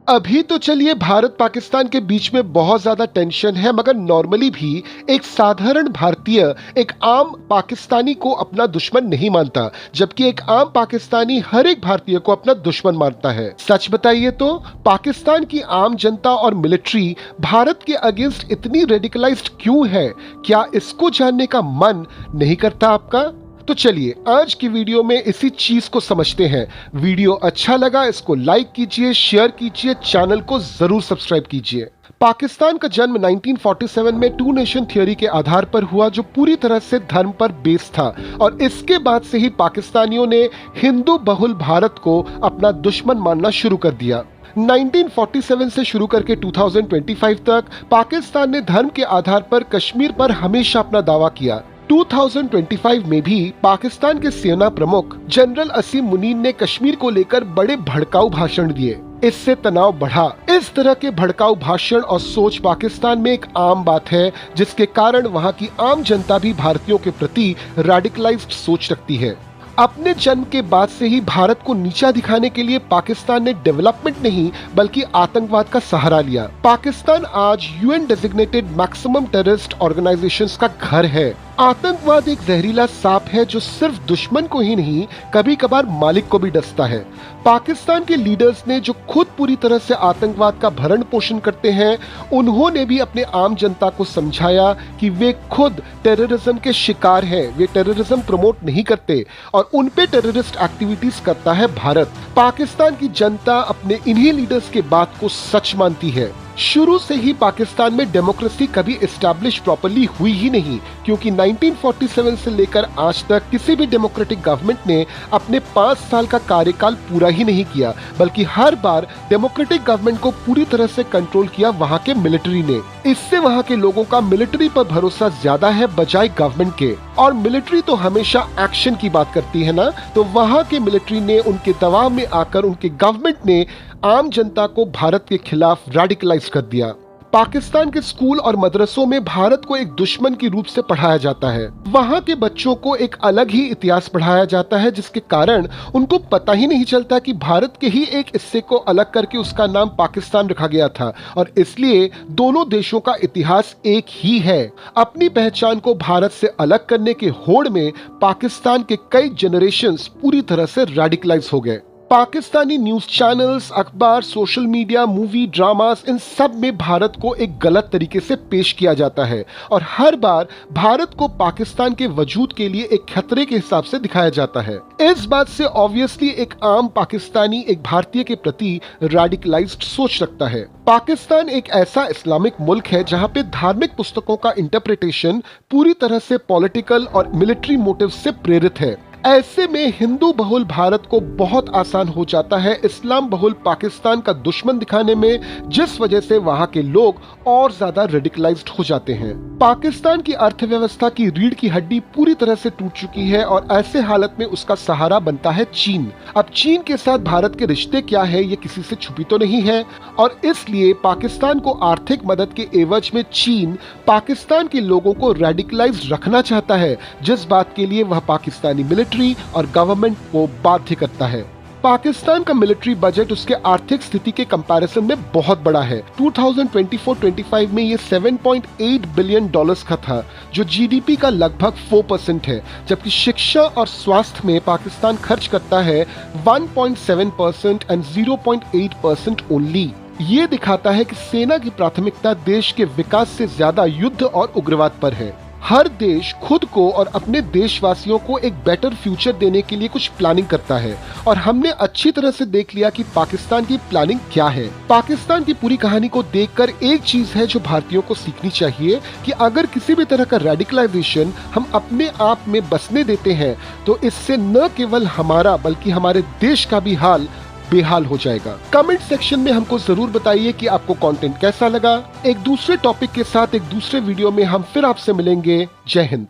अभी तो चलिए भारत पाकिस्तान के बीच में बहुत ज्यादा टेंशन है, मगर नॉर्मली भी एक साधारण भारतीय एक आम पाकिस्तानी को अपना दुश्मन नहीं मानता, जबकि एक आम पाकिस्तानी हर एक भारतीय को अपना दुश्मन मानता है। सच बताइए तो पाकिस्तान की आम जनता और मिलिट्री भारत के अगेंस्ट इतनी रेडिकलाइज्ड क्यों है? क्या इसको जानने का मन नहीं करता आपका? तो चलिए आज की वीडियो में इसी चीज को समझते हैं। वीडियो अच्छा लगा इसको लाइक कीजिए, शेयर कीजिए, चैनल को जरूर सब्सक्राइब कीजिए। पाकिस्तान का जन्म 1947 में टू नेशन थ्योरी के आधार पर हुआ, जो पूरी तरह से धर्म पर बेस था, और इसके बाद से ही पाकिस्तानियों ने हिंदू बहुल भारत को अपना दुश्मन मानना शुरू कर दिया। 1947 से शुरू करके 2025 तक पाकिस्तान ने धर्म के आधार पर कश्मीर पर हमेशा अपना दावा किया। 2025 में भी पाकिस्तान के सेना प्रमुख जनरल असीम मुनीर ने कश्मीर को लेकर बड़े भड़काऊ भाषण दिए। इससे तनाव बढ़ा। इस तरह के भड़काऊ भाषण और सोच पाकिस्तान में एक आम बात है, जिसके कारण वहां की आम जनता भी भारतीयों के प्रति रेडिकलाइज्ड सोच रखती है। अपने जन्म के बाद से ही भारत को नीचा दिखाने के लिए पाकिस्तान ने डेवलपमेंट नहीं बल्कि आतंकवाद का सहारा लिया। पाकिस्तान आज UN designated maximum terrorist organisations का घर है। आतंकवाद एक जहरीला सांप है जो सिर्फ दुश्मन को ही नहीं, कभी कभार मालिक को भी डसता है। पाकिस्तान के लीडर्स ने जो खुद पूरी तरह से आतंकवाद का भरण पोषण करते हैं, उन्होंने भी अपने आम जनता को समझाया कि वे खुद टेररिज्म के शिकार हैं। वे टेररिज्म प्रमोट नहीं करते और उन पे टेररिस्ट एक्टिविटीज करता है भारत। पाकिस्तान की जनता अपने इन्हीं लीडर्स के बात को सच मानती है। शुरू से ही पाकिस्तान में डेमोक्रेसी कभी एस्टैब्लिश प्रॉपर्ली हुई ही नहीं, क्योंकि 1947 से लेकर आज तक किसी भी डेमोक्रेटिक गवर्नमेंट ने अपने 5 साल का कार्यकाल पूरा ही नहीं किया, बल्कि हर बार डेमोक्रेटिक गवर्नमेंट को पूरी तरह से कंट्रोल किया वहां के मिलिट्री ने। इससे वहां के लोगों का मिलिट्री पर भरोसा ज्यादा है बजाय गवर्नमेंट के। और मिलिट्री तो हमेशा एक्शन की बात करती है ना, तो वहां के मिलिट्री ने उनके दबाव में आकर उनके गवर्नमेंट ने आम जनता को भारत के खिलाफ रेडिकलाइज कर दिया। पाकिस्तान के स्कूल और मदरसों में भारत को एक दुश्मन के रूप से पढ़ाया जाता है। वहां के बच्चों को एक अलग ही इतिहास पढ़ाया जाता है, जिसके कारण उनको पता ही नहीं चलता कि भारत के ही एक हिस्से को अलग करके उसका नाम पाकिस्तान रखा गया था, और इसलिए दोनों देशों का इतिहास एक ही है। अपनी पहचान को भारत से अलग करने के होड़ में पाकिस्तान के कई जनरेशंस पूरी तरह से रेडिकलाइज हो गए। पाकिस्तानी न्यूज चैनल्स, अखबार, सोशल मीडिया, मूवी, ड्रामास, इन सब में भारत को एक गलत तरीके से पेश किया जाता है, और हर बार भारत को पाकिस्तान के वजूद के लिए एक खतरे के हिसाब से दिखाया जाता है। इस बात से ऑब्वियसली एक आम पाकिस्तानी एक भारतीय के प्रति रेडिकलाइज्ड सोच रखता है। पाकिस्तान एक ऐसा इस्लामिक मुल्क है जहां पे धार्मिक पुस्तकों का इंटरप्रिटेशन पूरी तरह से पॉलिटिकल और मिलिट्री मोटिव से प्रेरित है। ऐसे में हिंदू बहुल भारत को बहुत आसान हो जाता है इस्लाम बहुल पाकिस्तान का दुश्मन दिखाने में, जिस वजह से वहां के लोग और ज्यादा रेडिकलाइज्ड हो जाते हैं। पाकिस्तान की अर्थव्यवस्था की रीढ़ की हड्डी पूरी तरह से टूट चुकी है, और ऐसे हालत में उसका सहारा बनता है चीन। अब चीन के साथ भारत के रिश्ते क्या है ये किसी से छुपी तो नहीं है, और इसलिए पाकिस्तान को आर्थिक मदद के एवज में चीन पाकिस्तान के लोगों को रेडिकलाइज्ड रखना चाहता है, जिस बात के लिए वह पाकिस्तानी मिलिट्री और गवर्नमेंट को बाध्य करता है। पाकिस्तान का मिलिट्री बजट उसके आर्थिक स्थिति के कंपैरिजन में बहुत बड़ा है। 2024-25 में ये $7.8 बिलियन का था, जो जीडीपी का लगभग 4% है, जबकि शिक्षा और स्वास्थ्य में पाकिस्तान खर्च करता है 1.7% एंड 0.8% ओनली। ये दिखाता है कि सेना की प्राथमिकता देश के विकास से ज्यादा युद्ध और उग्रवाद पर है। हर देश खुद को और अपने देशवासियों को एक बेटर फ्यूचर देने के लिए कुछ प्लानिंग करता है, और हमने अच्छी तरह से देख लिया कि पाकिस्तान की प्लानिंग क्या है। पाकिस्तान की पूरी कहानी को देखकर एक चीज है जो भारतीयों को सीखनी चाहिए कि अगर किसी भी तरह का रेडिकलाइजेशन हम अपने आप में बसने देते हैं, तो इससे न केवल हमारा बल्कि हमारे देश का भी हाल बेहाल हो जाएगा। कमेंट सेक्शन में हमको जरूर बताइए कि आपको कंटेंट कैसा लगा। एक दूसरे टॉपिक के साथ एक दूसरे वीडियो में हम फिर आपसे मिलेंगे। जय हिंद।